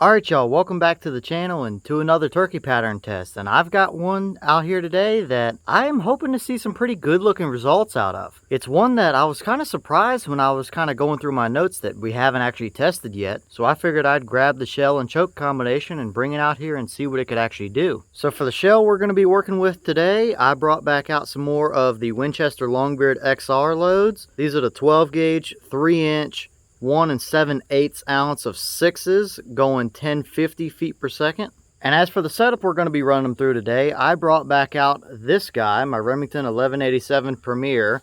Alright y'all, welcome back to the channel and to another turkey pattern test. And I've got one out here today that I am hoping to see some pretty good looking results out of. It's one that I was kind of surprised when I was kind of going through my notes that we haven't actually tested yet. So I figured I'd grab the shell and choke combination and bring it out here and see what it could actually do. So for the shell we're going to be working with today, I brought back out some more of the Winchester Longbeard XR loads. These are the 12 gauge, 3-inch, 1 7/8 ounce of 6s going 1050 feet per second. And as for the setup we're going to be running them through today, I brought back out this guy, my Remington 1187 Premier,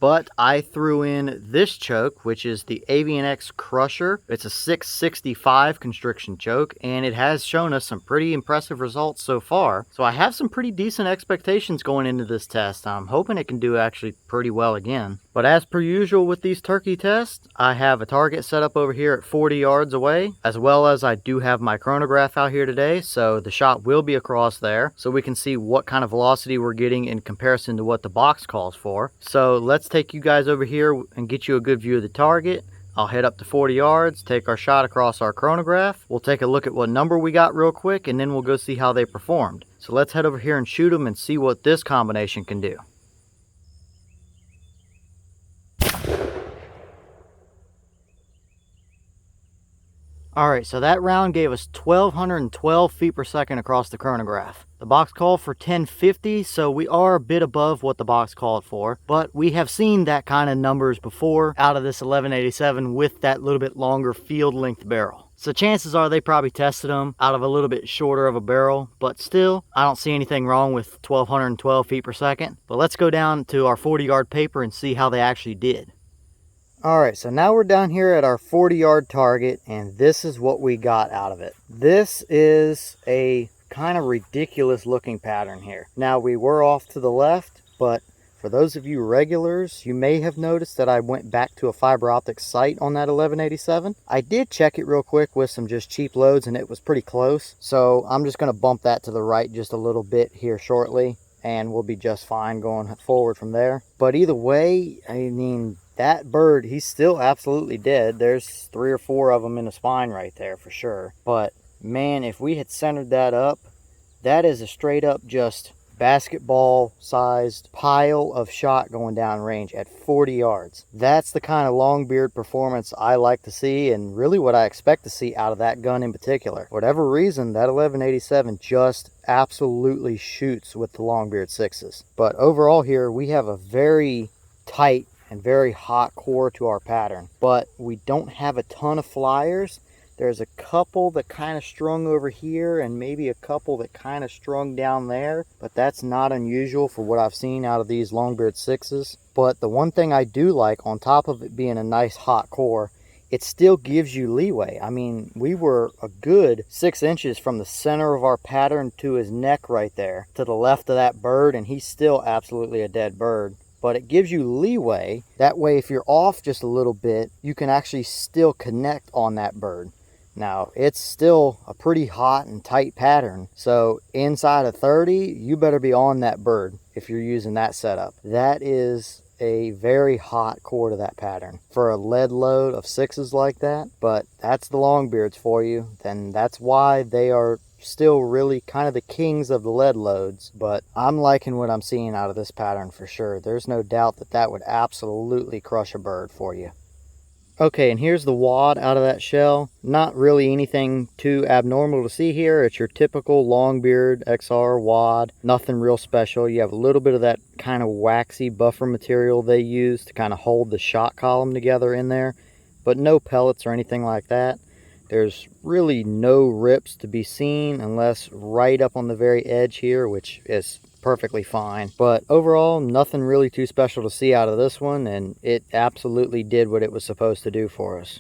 but I threw in this choke, which is the Avian-X Crusher. It's a 665 constriction choke, and it has shown us some pretty impressive results so far. So I have some pretty decent expectations going into this test. I'm hoping it can do actually pretty well again. But as per usual with these turkey tests, I have a target set up over here at 40 yards away, as well as I do have my chronograph out here today, so the shot will be across there, so we can see what kind of velocity we're getting in comparison to what the box calls for. So let's take you guys over here and get you a good view of the target. I'll head up to 40 yards, take our shot across our chronograph. We'll take a look at what number we got real quick, and then we'll go see how they performed. So let's head over here and shoot them and see what this combination can do. Alright, so that round gave us 1212 feet per second across the chronograph. The box called for 1050, so we are a bit above what the box called for, but we have seen that kind of numbers before out of this 1187 with that little bit longer field length barrel. So chances are they probably tested them out of a little bit shorter of a barrel, but still, I don't see anything wrong with 1212 feet per second. But let's go down to our 40-yard paper and see how they actually did. Alright, so now we're down here at our 40-yard target, and this is what we got out of it. This is a kind of ridiculous looking pattern here. Now, we were off to the left, but for those of you regulars, you may have noticed that I went back to a fiber optic sight on that 1187. I did check it real quick with some just cheap loads, and it was pretty close. So I'm just going to bump that to the right just a little bit here shortly, and we'll be just fine going forward from there. But either way, I mean, that bird, he's still absolutely dead. There's 3 or 4 of them in the spine right there for sure. But man, if we had centered that up, that is a straight up just basketball sized pile of shot going down range at 40 yards. That's the kind of Longbeard performance I like to see, and really what I expect to see out of that gun in particular. For whatever reason, that 1187 just absolutely shoots with the Longbeard 6s. But overall here, we have a very tight and very hot core to our pattern, but we don't have a ton of flyers. There's a couple that kind of strung over here and maybe a couple that kind of strung down there, but that's not unusual for what I've seen out of these Longbeard 6s. But the one thing I do like, on top of it being a nice hot core, it still gives you leeway. I mean, we were a good 6 inches from the center of our pattern to his neck right there, to the left of that bird, and he's still absolutely a dead bird. But it gives you leeway. That way, if you're off just a little bit, you can actually still connect on that bird. Now, it's still a pretty hot and tight pattern, so inside of 30, you better be on that bird if you're using that setup. That is a very hot core to that pattern for a lead load of 6s like that. But that's the Longbeards for you. Then that's why they are still really kind of the kings of the lead loads. But I'm liking what I'm seeing out of this pattern for sure. There's no doubt that that would absolutely crush a bird for you. Okay, and here's the wad out of that shell. Not really anything too abnormal to see here. It's your typical Longbeard XR wad. Nothing real special. You have a little bit of that kind of waxy buffer material they use to kind of hold the shot column together in there, but no pellets or anything like that. There's really no rips to be seen unless right up on the very edge here, which is perfectly fine. But overall, nothing really too special to see out of this one, and it absolutely did what it was supposed to do for us.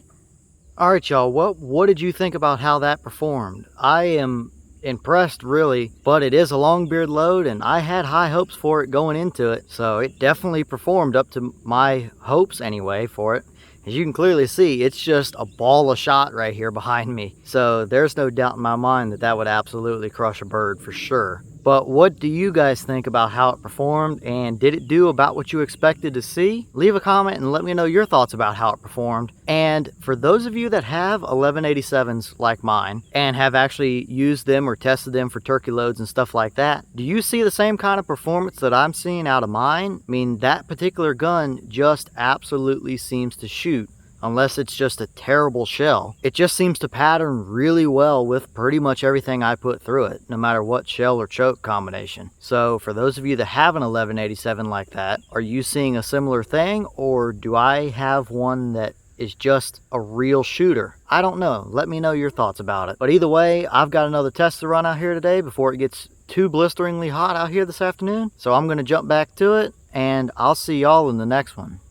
Alright y'all, what did you think about how that performed? I am impressed really, but it is a Longbeard load and I had high hopes for it going into it, so it definitely performed up to my hopes anyway for it. As you can clearly see, it's just a ball of shot right here behind me, so there's no doubt in my mind that that would absolutely crush a bird for sure. But what do you guys think about how it performed, and did it do about what you expected to see? Leave a comment and let me know your thoughts about how it performed. And for those of you that have 1187s like mine and have actually used them or tested them for turkey loads and stuff like that, do you see the same kind of performance that I'm seeing out of mine? I mean, that particular gun just absolutely seems to shoot. Unless it's just a terrible shell. It just seems to pattern really well with pretty much everything I put through it, no matter what shell or choke combination. So for those of you that have an 1187 like that, are you seeing a similar thing, or do I have one that is just a real shooter? I don't know. Let me know your thoughts about it. But either way, I've got another test to run out here today before it gets too blisteringly hot out here this afternoon. So I'm going to jump back to it, and I'll see y'all in the next one.